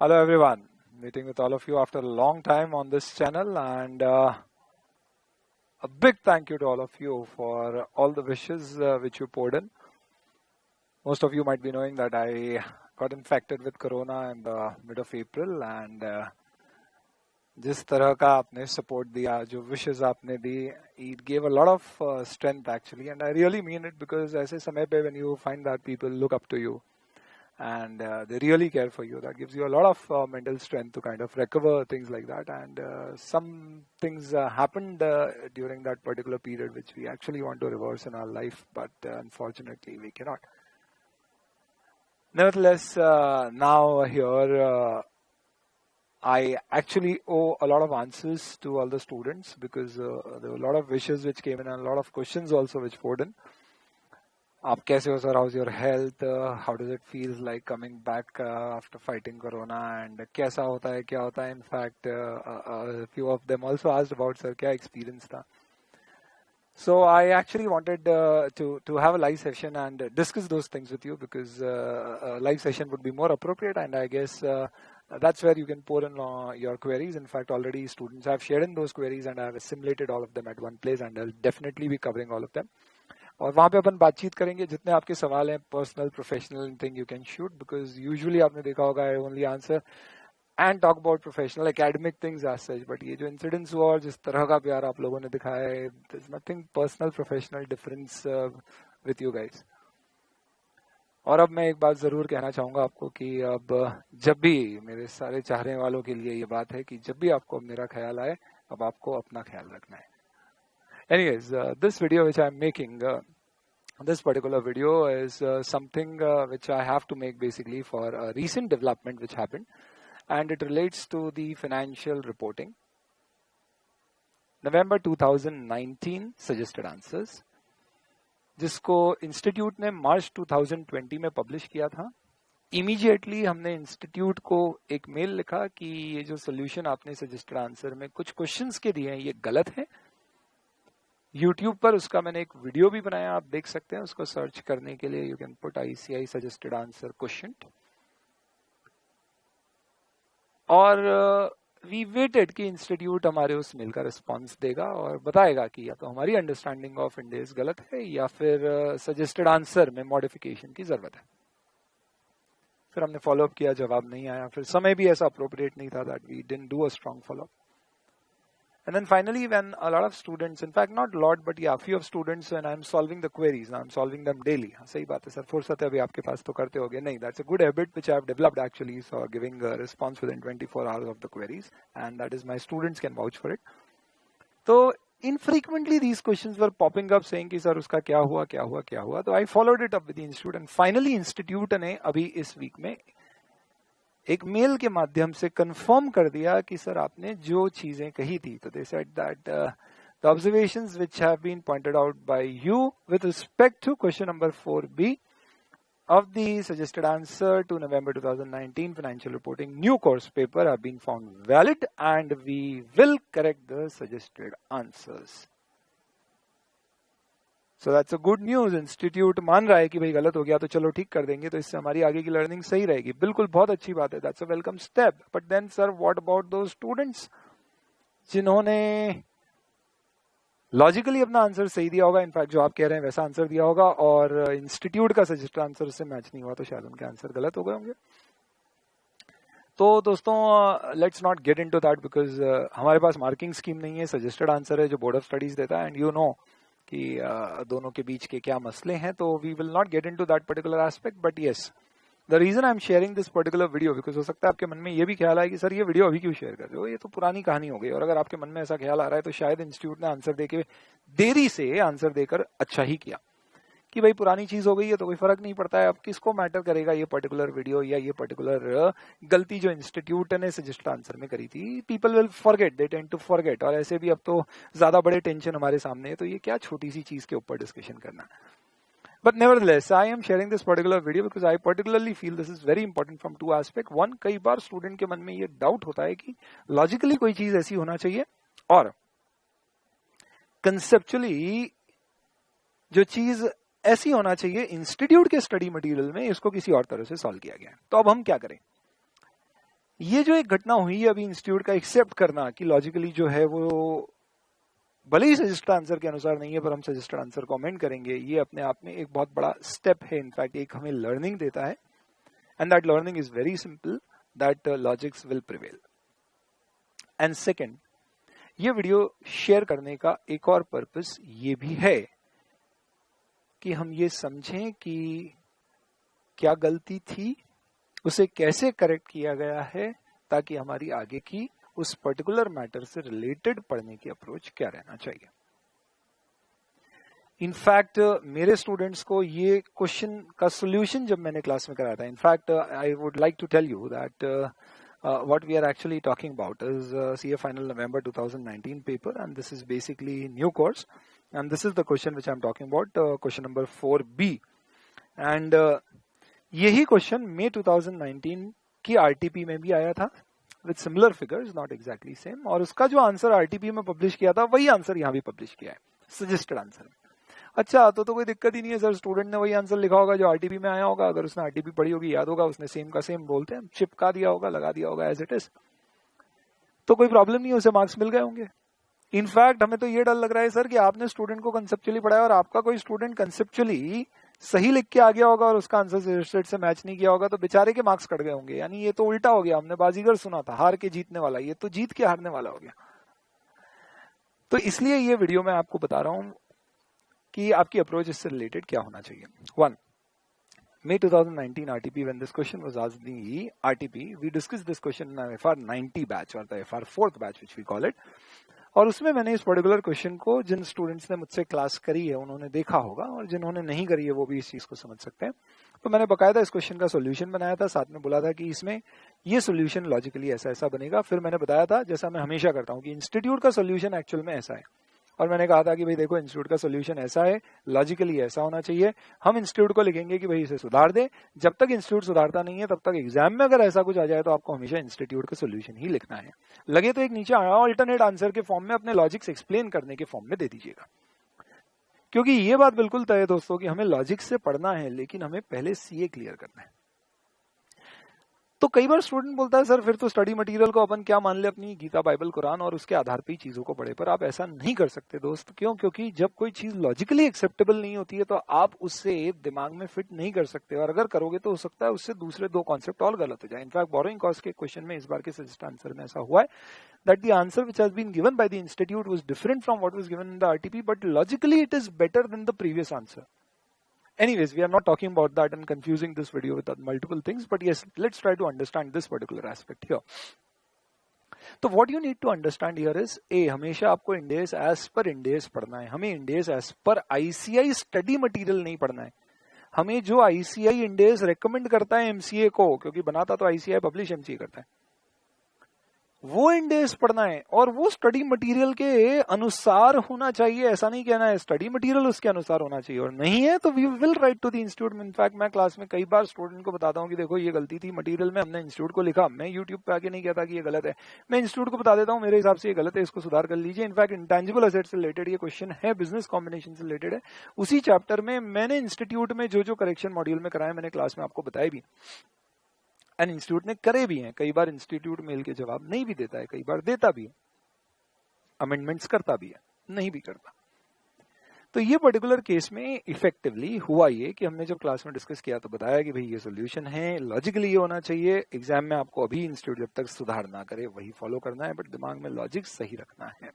Hello everyone, meeting with all of you after a long time on this channel, and a big thank you to all of you for all the wishes which you poured in. Most of you might be knowing that I got infected with corona in the mid of April, and जिस तरह का आपने support दिया, जो wishes आपने दी, it gave a lot of strength actually, and I really mean it because ऐसे समय पे when you find that people look up to you and they really care for you, that gives you a lot of mental strength to kind of recover things like that. And some things happened during that particular period which we actually want to reverse in our life, but unfortunately we cannot. Nevertheless, now here I actually owe a lot of answers to all the students because there were a lot of wishes which came in and a lot of questions also which poured in. आप कैसे हो sir? House your health? How does it feels like coming back after fighting corona? And कैसा होता है, क्या होता है? In fact few of them also asked about sir क्या एक्सपीरियंस था. So I actually wanted to have a live session and discuss those things with you because a live session would be more appropriate, and I guess that's where you can pour in your queries. In fact, already students have shared in those queries and I have assimilated all of them at one place, and I'll definitely be covering all of them. और वहाँ पे अपन बातचीत करेंगे. जितने आपके सवाल हैं personal professional anything you can shoot, because usually आपने देखा होगा I only answer and talk about professional academic things as such, but ये जो इंसिडेंट्स हुआ और जिस तरह का प्यार आप लोगों ने दिखाया है, there is nothing personal professional difference with you guys. और अब मैं एक बात जरूर कहना चाहूंगा आपको कि अब जब भी मेरे सारे चाहने वालों के लिए ये बात है कि जब भी आपको मेरा ख्याल आए, अब आपको अपना ख्याल रखना है. Anyways, this video which I'm making, this particular video is something which I have to make basically for a recent development which happened, and it relates to the financial reporting. November 2019 suggested answers, जिसको institute ने मार्च 2020 में publish किया था. Immediately हमने institute को एक mail लिखा कि ये जो सोल्यूशन आपने सजेस्टेड आंसर में कुछ क्वेश्चंस के दिए हैं ये गलत है. YouTube पर उसका मैंने एक वीडियो भी बनाया, आप देख सकते हैं. उसको सर्च करने के लिए you can put ICI suggested answer question. और वी वेटेड कि इंस्टीट्यूट हमारे उस मेल का रिस्पांस देगा और बताएगा कि या तो हमारी अंडरस्टैंडिंग ऑफ इंडेज गलत है या फिर सजेस्टेड आंसर में मॉडिफिकेशन की जरूरत है. फिर हमने फॉलोअप किया, जवाब नहीं आया. फिर समय भी ऐसा अप्रोप्रिएट नहीं था that we didn't do a strong follow up. And then finally, when a lot of students, in fact not a lot, but yeah, few of students, when I'm solving the queries, I'm solving them daily. सही बात है sir, फुर्सत है अभी आपके पास तो करते होगे. नहीं, that's a good habit which I've developed actually, so giving a response within 24 hours of the queries, and that is my students can vouch for it. तो infrequently these questions were popping up saying कि sir उसका क्या हुआ क्या हुआ क्या हुआ. तो I followed it up with the institute, and finally institute ने अभी इस वीक में एक मेल के माध्यम से कंफर्म कर दिया कि सर आपने जो चीजें कही थी, तो they said that the observations which have been pointed out by you with respect to question number 4B of the suggested answer to November 2019 financial reporting new course paper have been found valid, and we will correct the suggested answers. So that's a good news. Institute मान रहा है कि भाई गलत हो गया तो चलो ठीक कर देंगे, तो इससे हमारी आगे की लर्निंग सही रहेगी. बिल्कुल, बहुत अच्छी बात है. That's a welcome step. But then sir what about those students जिन्होंने लॉजिकली अपना आंसर सही दिया होगा, इनफैक्ट जो आप कह रहे हैं वैसा आंसर दिया होगा, और इंस्टीट्यूट का सजेस्टेड आंसर उससे मैच नहीं हुआ, तो शायद उनके आंसर गलत हो गए होंगे. तो दोस्तों let's not get into that because हमारे पास मार्किंग स्कीम नहीं है. सजेस्टेड आंसर है जो बोर्ड ऑफ स्टडीज देता है, एंड यू नो कि दोनों के बीच के क्या मसले हैं. तो we will not get into that particular aspect, but yes the reason I am sharing this particular video because हो सकता है आपके मन में ये भी ख्याल आए कि सर ये वीडियो अभी क्यों शेयर कर रहे हो, ये तो पुरानी कहानी हो गई. और अगर आपके मन में ऐसा ख्याल आ रहा है तो शायद इंस्टीट्यूट ने आंसर देके देरी से आंसर देकर अच्छा ही किया कि भाई पुरानी चीज हो गई है तो कोई फर्क नहीं पड़ता है. अब किसको मैटर करेगा ये पर्टिकुलर वीडियो या ये पर्टिकुलर गलती जो इंस्टीट्यूट ने सजेस्ट आंसर में करी थी. People will forget, they tend to forget. और ऐसे भी अब तो ज्यादा बड़े टेंशन हमारे सामने है, तो ये क्या छोटी सी चीज के ऊपर डिस्कशन करना. But nevertheless, I am sharing this particular video because I particularly feel this is very important from two aspects. One, कई बार स्टूडेंट के मन में ये डाउट होता है कि लॉजिकली कोई चीज ऐसी होना चाहिए और कंसेप्चुअली जो चीज ऐसी होना चाहिए इंस्टीट्यूट के स्टडी मटेरियल में इसको किसी और तरह से सॉल्व किया गया है. तो अब हम क्या करें? ये जो एक घटना हुई है अभी इंस्टीट्यूट का एक्सेप्ट करना कि लॉजिकली जो है वो भले ही सजेस्टेड आंसर के अनुसार नहीं है पर हम सजेस्टेड आंसर को अमेंड करेंगे, ये अपने आप में एक बहुत बड़ा स्टेप है. इनफैक्ट एक हमें लर्निंग देता है and that learning is very simple, that logics will prevail. And second, ये वीडियो शेयर करने का एक और पर्पस ये भी है कि हम ये समझें कि क्या गलती थी, उसे कैसे करेक्ट किया गया है, ताकि हमारी आगे की उस पर्टिकुलर मैटर से रिलेटेड पढ़ने की अप्रोच क्या रहना चाहिए. इनफैक्ट मेरे स्टूडेंट्स को ये क्वेश्चन का सोल्यूशन जब मैंने क्लास में कराया था, in fact I would like to tell you that what we are actually talking about is CA Final November 2019 paper, and this is basically new course, and this is the question which I am talking about, question number 4B. And यही question मई 2019 की RTP में भी आया था with similar figures, not exactly same, और उसका जो answer RTP में पब्लिश किया था वही आंसर यहाँ भी पब्लिश किया है, सजेस्टेड आंसर. अच्छा, तो कोई दिक्कत ही नहीं है सर, स्टूडेंट ने वही आंसर लिखा होगा जो आरटीपी में आया होगा, अगर उसने आरटीपी पढ़ी होगी याद होगा, उसने सेम का सेम बोलते हैं चिपका दिया होगा, लगा दिया होगा एज इट इज, तो कोई प्रॉब्लम नहीं है, उसे मार्क्स मिल गए होंगे. इनफैक्ट हमें तो ये डर लग रहा है सर कि आपने स्टूडेंट को कंसेप्चुअली पढ़ाया और आपका कोई स्टूडेंट कंसेप्चुअली सही लिख के आ गया होगा और उसका आंसर सजेस्टेड से मैच नहीं किया होगा, तो बेचारे के मार्क्स कट गए होंगे. यानी ये तो उल्टा हो गया, हमने बाजीगर सुना था हार के जीतने वाला, ये तो जीत के हारने वाला हो गया. तो इसलिए ये वीडियो मैं आपको बता रहा हूं कि आपकी अप्रोच इससे रिलेटेड क्या होना चाहिए. 1. May 2019 RTP, when this question was asked the RTP, we discussed this question in our FR 90 batch or the FR 4th batch which we call it. और उसमें मैंने इस पर्टिकुलर क्वेश्चन को, जिन स्टूडेंट्स ने मुझसे क्लास करी है उन्होंने देखा होगा और जिन्होंने नहीं करी है वो भी इस चीज को समझ सकते हैं. तो मैंने बकायदा इस क्वेश्चन का सोल्यूशन बनाया था, साथ में बोला था कि इसमें ये सोल्यूशन लॉजिकली ऐसा ऐसा बनेगा. फिर मैंने बताया था, जैसा मैं हमेशा करता हूँ, कि इंस्टीट्यूट का सोल्यूशन एक्चुअल में ऐसा है, और मैंने कहा था कि भाई देखो इंस्टीट्यूट का सोल्यूशन ऐसा है, लॉजिकली ऐसा होना चाहिए. हम इंस्टीट्यूट को लिखेंगे कि भाई इसे सुधार दे, जब तक इंस्टीट्यूट सुधारता नहीं है तब तक एग्जाम में अगर ऐसा कुछ आ जाए तो आपको हमेशा इंस्टीट्यूट का सोल्यूशन ही लिखना है. लगे तो एक नीचे अल्टरनेट आंसर के फॉर्म में अपने लॉजिक्स एक्सप्लेन करने के फॉर्म में दे दीजिएगा, क्योंकि ये बात बिल्कुल तय है दोस्तों कि हमें लॉजिक से पढ़ना है, लेकिन हमें पहले सीए क्लियर करना है. तो कई बार स्टूडेंट बोलता है सर फिर तो स्टडी मटेरियल को अपन क्या मान ले, अपनी गीता बाइबल कुरान और उसके आधार पे ही चीजों को पढ़े. पर आप ऐसा नहीं कर सकते दोस्त. क्यों? क्योंकि जब कोई चीज लॉजिकली एक्सेप्टेबल नहीं होती है तो आप उससे दिमाग में फिट नहीं कर सकते, और अगर करोगे तो हो सकता है उससे दूसरे दो कॉन्सेप्ट और गलत हो जाए. इनफैक्ट बोरोइंग कॉस्ट के क्वेश्चन में इस बार के सजेस्ट आंसर में ऐसा हुआ है that the answer which has been given by the institute was different from what was given in the RTP, but logically it is better than the previous answer. Anyways, we are not talking about that and confusing this video with multiple things, but yes, let's try to understand this particular aspect here. So what you need to understand here is, A, हमेशा आपको इंडेस as पर इंडेस पढ़ना है. हमें Ind AS as per ICAI study material नहीं पढ़ना है. हमें जो आईसीआई इंडेस रेकमेंड करता है एमसीए को, क्योंकि बनाता तो आईसीआई, पब्लिश एमसीए करता है, वो इंडेस पढ़ना है, और वो स्टडी मटेरियल के अनुसार होना चाहिए. ऐसा नहीं कहना है स्टडी मटेरियल उसके अनुसार होना चाहिए, और नहीं है तो we will write to the institute. In fact मैं क्लास में कई बार स्टूडेंट को बताता हूँ कि देखो ये गलती थी मटेरियल में, हमने इंस्टीट्यूट को लिखा. मैं यूट्यूब पे आके नहीं कहता कि ये गलत है, मैं इंस्टीट्यूट को बता देता हूँ मेरे हिसाब से ये गलत है, इसको सुधार कर लीजिए. इनफैक्ट इंटेंजिबल एसेट से रिलेटेड ये क्वेश्चन है, बिजनेस कॉम्बिनेशन से रिलेटेड है. उसी चैप्टर में मैंने इंस्टीट्यूट में जो जो करेक्शन मॉड्यूल में कराया मैंने क्लास में आपको बताया भी, एंड इंस्टीट्यूट ने करे भी हैं. कई बार इंस्टीट्यूट मेल के जवाब नहीं भी देता है, कई बार देता भी है, अमेंडमेंट्स करता भी है, नहीं भी करता. तो ये पर्टिकुलर केस में इफेक्टिवली हुआ ये कि हमने जब क्लास में डिस्कस किया तो बताया कि भाई ये सोल्यूशन है, लॉजिकली ये होना चाहिए. एग्जाम में आपको अभी इंस्टीट्यूट जब तक सुधार ना करे वही फॉलो करना है, बट दिमाग में लॉजिक सही रखना है.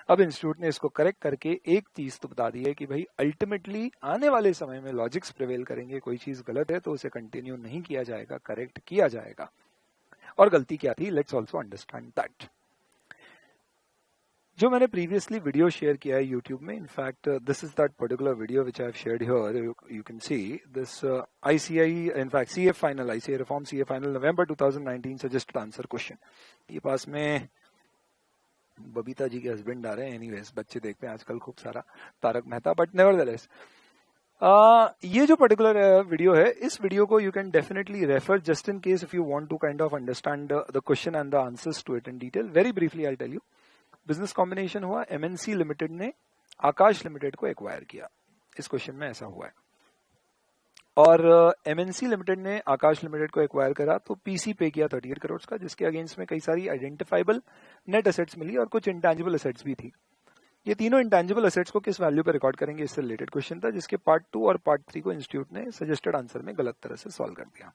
अब इंस्टीट्यूट ने इसको करेक्ट करके एक चीज तो बता दी है कि भाई अल्टीमेटली आने वाले समय में लॉजिक्स प्रिवेल करेंगे. कोई चीज गलत है तो उसे कंटिन्यू नहीं किया जाएगा, करेक्ट किया जाएगा. और गलती क्या थी, लेट्स ऑल्सो अंडरस्टैंड दैट. जो मैंने प्रीवियसली वीडियो शेयर किया है यूट्यूब में, in fact this is that particular video which I have shared here. You can see this ICI, in fact CA final, ICI reform CA final November 2019 suggested answer question. ये पास में बबीता जी के husband आ रहे हैं. Anyways, बच्चे देखते हैं आजकल खूब सारा तारक मेहता, बट नेवरदलेस ये जो पर्टिकुलर वीडियो है, इस वीडियो को you can definitely refer just in case if you want to kind of understand the question and the answers to it in detail. Very briefly I tell you. Business combination हुआ, MNC limited ने Aakash limited को acquire किया. इस question में ऐसा हुआ है. और एमएनसी लिमिटेड ने आकाश लिमिटेड को एक्वायर करा तो पीसी पे किया 38 करोड़ का, जिसके अगेंस्ट में कई सारी आइडेंटिफाइबल नेट एसेट्स मिली और कुछ इंटेंजिबल एसेट्स भी थी। ये तीनों इंटेंजिबल एसेट्स को किस वैल्यू पे रिकॉर्ड करेंगे, इससे रिलेटेड क्वेश्चन था, जिसके पार्ट 2 और पार्ट 3 को इंस्टीट्यूट ने सजेस्टेड आंसर में गलत तरह से सॉल्व कर दिया।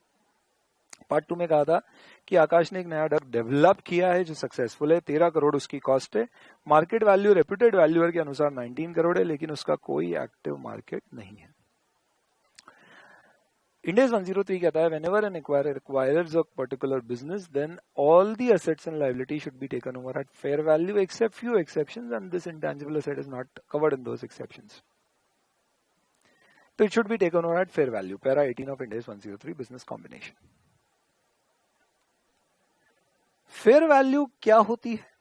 पार्ट 2 में कहा था कि आकाश ने एक नया ड्रग डेवलप किया है जो सक्सेसफुल है, 13 करोड़ उसकी कॉस्ट है, मार्केट वैल्यू रेप्यूटेड वैल्यूअर के अनुसार 19 करोड़ है, लेकिन उसका कोई एक्टिव मार्केट नहीं है। Ind AS 103 कहता है whenever an acquirer acquires a particular business, then all the assets and liability should be taken over at fair value except few exceptions, and this intangible asset is not covered in those exceptions. So it should be taken over at fair value. Para 18 of Ind AS 103 business combination. Fair value क्या होती है?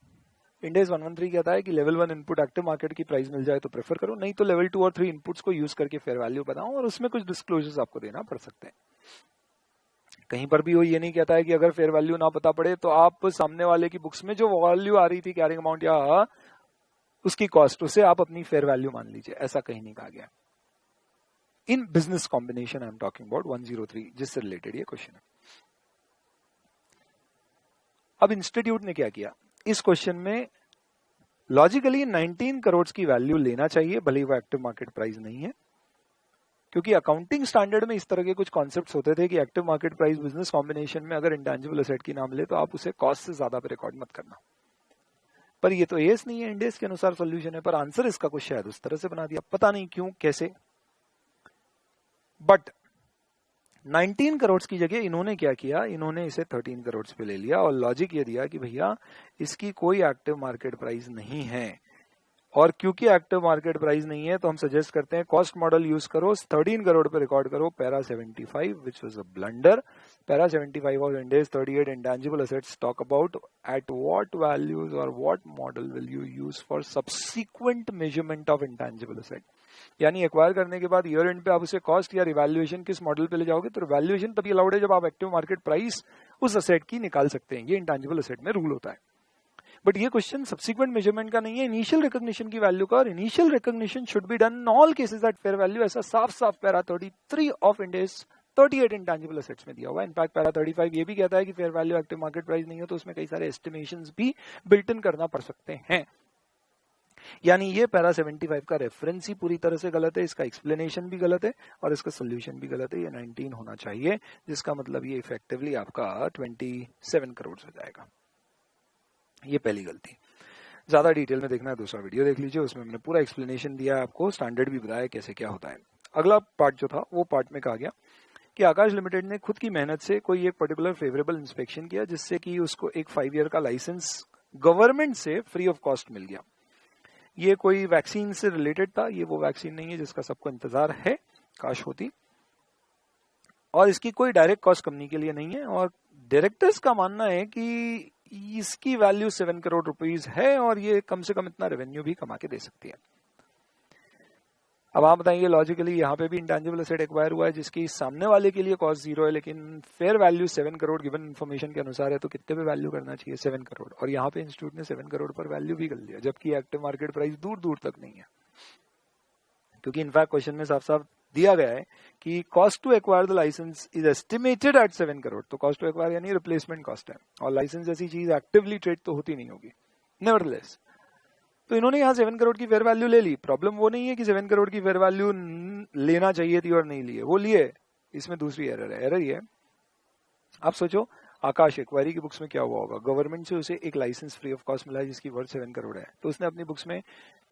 Ind AS 113 कहता है कि level 1 input active market की price मिल जाए तो prefer करो, नहीं तो लेवल 2 और 3 इनपुट्स को यूज करके फेयर वैल्यू बताओ, और उसमें कुछ डिस्क्लोजर्स आपको देना पड़ सकते हैं। कहीं पर भी वो ये नहीं कहता है कि अगर फेयर वैल्यू ना पता पड़े तो आप सामने वाले की बुक्स में जो वैल्यू आ रही थी कैरिंग अमाउंट या उसकी कॉस्ट, उसे आप अपनी फेयर वैल्यू मान लीजिए, ऐसा कहीं नहीं कहा गया। In business combination I am talking about 103, जिससे रिलेटेड ये क्वेश्चन है। अब इंस्टीट्यूट ने क्या किया, इस क्वेश्चन में लॉजिकली 19 करोड़ की वैल्यू लेना चाहिए, भले ही वो एक्टिव मार्केट प्राइस नहीं है, क्योंकि अकाउंटिंग स्टैंडर्ड में इस तरह के कुछ कॉन्सेप्ट्स होते थे कि active market price business combination में अगर इंटेंजिबल एसेट की नाम ले तो आप उसे कॉस्ट से ज्यादा पे रिकॉर्ड मत करना। पर ये तो एस नहीं है, इंड एस के अनुसार सोल्यूशन है, पर आंसर इसका कुछ शायद उस तरह से बना दिया, पता नहीं क्यों कैसे। बट 19 करोड़ की जगह इन्होंने क्या किया, इन्होंने इसे 13 करोड़ पे ले लिया, और लॉजिक ये दिया कि भैया इसकी कोई एक्टिव मार्केट प्राइस नहीं है, और क्योंकि एक्टिव मार्केट प्राइस नहीं है तो हम सजेस्ट करते हैं कॉस्ट मॉडल यूज करो, 13 करोड़ पे रिकॉर्ड करो para 75, which was a blunder. Para 75 of Ind AS 38 intangible assets talk about at what values और what model will you use for subsequent measurement of intangible asset. यानी acquire करने के बाद year and पे आप उसे cost या revaluation किस मॉडल पे ले जाओगे, तो रिवैल्यूएशन तभी अलाउड है जब आप एक्टिव मार्केट प्राइस उस असेट की निकाल सकते हैं, ये इंटेंजिबल एसेट में रूल होता है। बट ये क्वेश्चन सब्सिक्वेंट मेजरमेंट का नहीं है, इनिशियल रिकॉग्निशन की वैल्यू का, और initial recognition should be done in all cases at fair value, ऐसा साफ साफ para 33 of Ind AS 38 intangible assets में दिया हुआ है। इनफैक्ट पैरा 35 ये भी कहता है कि fair value active market price नहीं हो तो उसमें कई सारे एस्टिमेशंस भी बिल्ट इन करना पड़ सकते हैं। यानी ये पैरा 75 का रेफरेंस ही पूरी तरह से गलत है, इसका एक्सप्लेनेशन भी गलत है और इसका सोल्यूशन भी गलत है। ये 19 होना चाहिए, जिसका मतलब ये इफेक्टिवली आपका 27 करोड़ हो जाएगा। ये पहली गलती। ज्यादा डिटेल में देखना है दूसरा वीडियो देख लीजिए, उसमें मैंने पूरा एक्सप्लेनेशन दिया है आपको, स्टैंडर्ड भी बताया कैसे क्या होता है। अगला पार्ट जो था वो पार्ट में कहा गया कि आकाश लिमिटेड ने खुद की मेहनत से कोई एक पर्टिकुलर फेवरेबल इंस्पेक्शन किया, जिससे कि उसको एक 5 ईयर का लाइसेंस गवर्नमेंट से फ्री ऑफ कॉस्ट मिल गया। ये कोई वैक्सीन से रिलेटेड था, ये वो वैक्सीन नहीं है जिसका सबको इंतजार है, काश होती, और इसकी कोई डायरेक्ट कॉस्ट कंपनी के लिए नहीं है, और डायरेक्टर्स का मानना है कि इसकी वैल्यू 7 करोड़ रुपीस है और ये कम से कम इतना रेवेन्यू भी कमा के दे सकती है। अब आप बताइए लॉजिकली यहाँ पे भी इंटेंजिबल एसेट एक्वायर हुआ है जिसकी सामने वाले के लिए कॉस्ट 0 है, लेकिन fair value 7 crore given information के अनुसार है, तो कितने पे वैल्यू करना चाहिए, 7 करोड़, और यहाँ पे इंस्टीट्यूट ने 7 करोड़ पर वैल्यू भी कर लिया, जबकि एक्टिव मार्केट प्राइस दूर दूर तक नहीं है। क्योंकि इनफैक्ट क्वेश्चन में साफ साफ दिया गया है कि cost to acquire the license is estimated at 7 crore, तो कॉस्ट टू एक्वायर यानी रिप्लेसमेंट कॉस्ट है, और लाइसेंस जैसी चीज एक्टिवली ट्रेड तो होती नहीं होगी नेवरदलेस। तो इन्होंने यहाँ 7 करोड़ की फेयर वैल्यू ले ली। प्रॉब्लम वो नहीं है कि 7 करोड़ की फेयर वैल्यू लेना चाहिए थी और नहीं लिए, वो लिए, इसमें दूसरी एरर है। एरर ये है, आप सोचो आकाश एक्वायरी की बुक्स में क्या हुआ होगा, गवर्नमेंट से उसे एक लाइसेंस फ्री ऑफ कॉस्ट मिला है जिसकी वर्थ 7 करोड़ है, तो उसने अपनी बुक्स में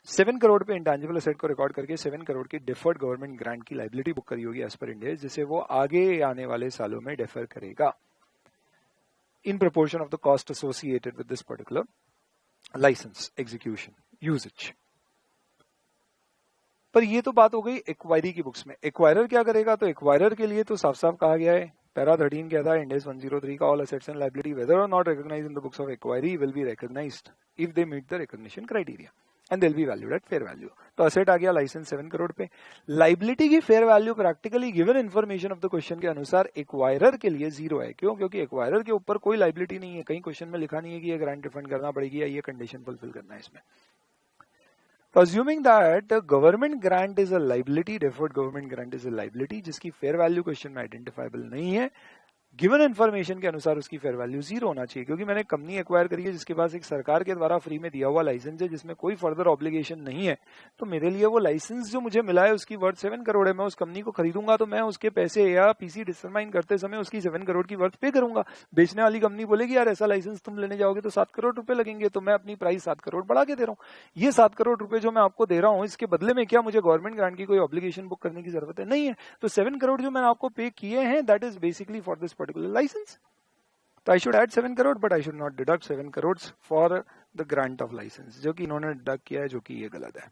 7 करोड़ पे इंटेंजिबल एसेट को रिकॉर्ड करके 7 करोड़ की डिफर्ड गवर्नमेंट ग्रांट की लाइबिलिटी बुक करी होगी एज पर इंड AS, जिसे वो आगे आने वाले सालों में डिफर करेगा in proportion of the cost associated with this particular license execution usages. पर ये तो बात हो गई एक्वायरी की बुक्स में। एक्वायरर क्या करेगा, तो एक्वायरर के लिए तो साफ साफ कहा गया है, पैरा 13 कहता है इंड AS 103 का all assets and liability whether or not recognized in the books of acquiree will be recognized if they meet the recognition criteria and they will be valued at fair value. तो asset आ गया license 7 crore पे, liability की fair value practically given information of the question के अनुसार acquirer के लिए 0 है। क्यों? क्योंकि एक्वायरर के ऊपर कोई लाइबिलिटी नहीं है, कहीं क्वेश्चन में लिखा नहीं है कि ये ग्रांट रिफंड करना पड़ेगी या ये कंडीशन फुलफिल करना है इसमें। तो assuming that government grant is a liability, deferred government grant is a liability जिसकी फेयर वैल्यू क्वेश्चन में आइडेंटिफाइबल नहीं है, गिवन इन्फॉर्मेशन के अनुसार उसकी फेयर वैल्यू 0 होना चाहिए, क्योंकि मैंने कंपनी एक्वायर करी है जिसके पास एक सरकार के द्वारा फ्री में दिया हुआ लाइसेंस है जिसमें कोई फर्दर ऑब्लिगेशन नहीं है, तो मेरे लिए वो लाइसेंस जो मुझे मिला है उसकी वर्थ 7 करोड़ है, मैं उस कंपनी को खरीदूंगा तो मैं उसके पैसे या पीसी डिटरमाइन करते समय उसकी 7 करोड़ की वर्थ पे करूंगा। बेचने वाली कंपनी बोलेगी यार ऐसा लाइसेंस तुम लेने जाओगे तो 7 करोड़ रुपए लगेंगे, तो मैं अपनी प्राइस 7 करोड़ बढ़ा के दे रहा हूँ। ये 7 करोड़ रुपए जो मैं आपको दे रहा हूँ इसके बदले में क्या मुझे गवर्नमेंट ग्रांट की कोई ऑब्लिगेशन बुक करने की जरूरत है? नहीं है। तो 7 करोड़ जो मैंने आपको पे किए हैं that is basically for this particular license. तो I should add 7 crore but I should not deduct 7 crore for the grant of license, जो कि इन्होंने डिडक्ट किया है, जो कि ये गलत है।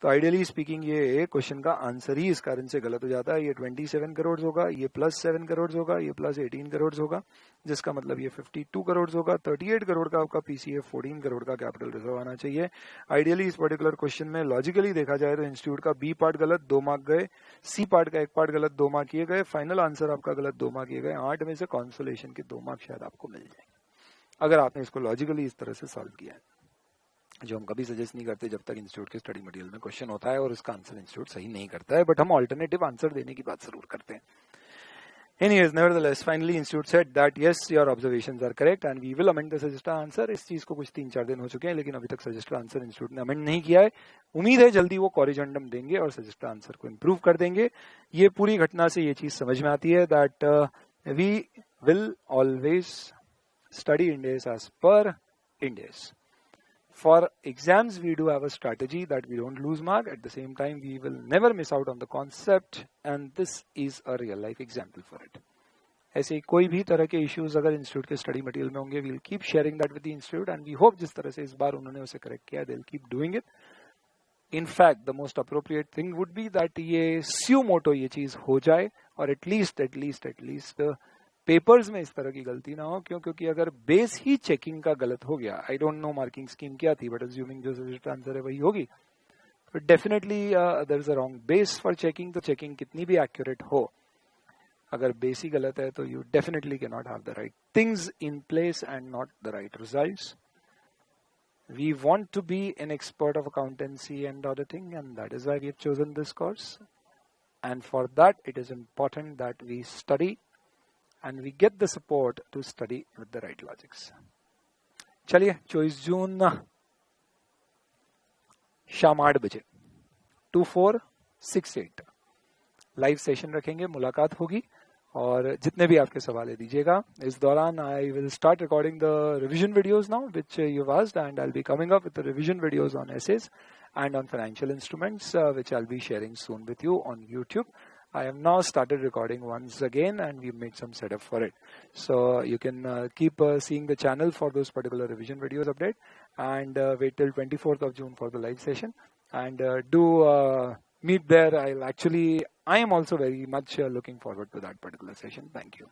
तो आइडियली स्पीकिंग ये क्वेश्चन का आंसर ही इस कारण से गलत हो जाता है। ये 27 करोड़ होगा, ये प्लस 7 करोड़ होगा, ये प्लस 18 करोड़ होगा, जिसका मतलब ये 52 करोड़ होगा। 38 करोड़ का आपका पीसीए, 14 करोड़ का कैपिटल रिजर्व आना चाहिए। आइडियली इस पर्टिकुलर क्वेश्चन में लॉजिकली देखा जाए तो इंस्टीट्यूट का बी पार्ट गलत 2 मार्क गए, सी पार्ट का 1 पार्ट गलत 2 मार्क किए गए, फाइनल आंसर आपका गलत 2 मार्क किए गए। 8 में से कॉन्सोलेशन के 2 मार्क शायद आपको मिल जाए अगर आपने इसको लॉजिकली इस तरह से सॉल्व किया है, जो हम कभी सजेस्ट नहीं करते जब तक इंस्टीट्यूट के स्टडी मटेरियल में क्वेश्चन होता है और उसका आंसर इंस्टीट्यूट सही नहीं करता है, बट हम ऑल्टरनेटिव आंसर देने की बात जरूर करते हैं। Anyways, nevertheless, finally institute said that yes, your observations are correct and we will amend the suggested answer। इस चीज को कुछ 3-4 दिन हो चुके हैं लेकिन अभी तक सजेस्टेड आंसर इंस्टीट्यूट ने अमेंड नहीं किया है। उम्मीद है जल्दी वो कॉरिजेंडम देंगे और सजेस्टेड आंसर को इम्प्रूव कर देंगे। ये पूरी घटना से ये चीज समझ में आती है that we will always study Indies as per Indies। For exams, we do have a strategy that we don't lose mark. At the same time, we will never miss out on the concept, and this is a real life example for it। ऐसे कोई भी तरह के issues अगर institute के study material में होंगे, we'll keep sharing that with the institute and we hope जिस तरह से इस बार उन्होंने उसे करेक्ट किया, they will keep doing it. In fact the most appropriate thing would be that ये स्यू मोटो ये चीज हो जाए और एटलीस्ट पेपर्स में इस तरह की गलती ना हो, क्योंकि अगर बेस ही चेकिंग का गलत हो गया, I don't know marking scheme क्या थी बट अज्यूमिंग जो सजेस्टेड आंसर है वही होगी, तो definitely there is a wrong base for checking. तो चेकिंग कितनी भी एक्यूरेट हो, अगर बेस ही गलत है तो you definitely can not have the right things in place and not the right results. We want to be an expert of accountancy and other thing, and that is why we have chosen this course. And for that, it is important that we study and we get the support to study with the right logics। चलिए 24 जून शाम 8 बजे 2468 live session रखेंगे, मुलाकात होगी और जितने भी आपके सवाल है दीजिएगा। इस दौरान I will start recording the revision videos now which you asked and I will be coming up with the revision videos on essays and on financial instruments which I'll be sharing soon with you on YouTube। I have now started recording once again and we've made some setup for it, so you can keep seeing the channel for those particular revision videos update and wait till 24th of June for the live session and do meet there। I am also very much looking forward to that particular session। Thank you।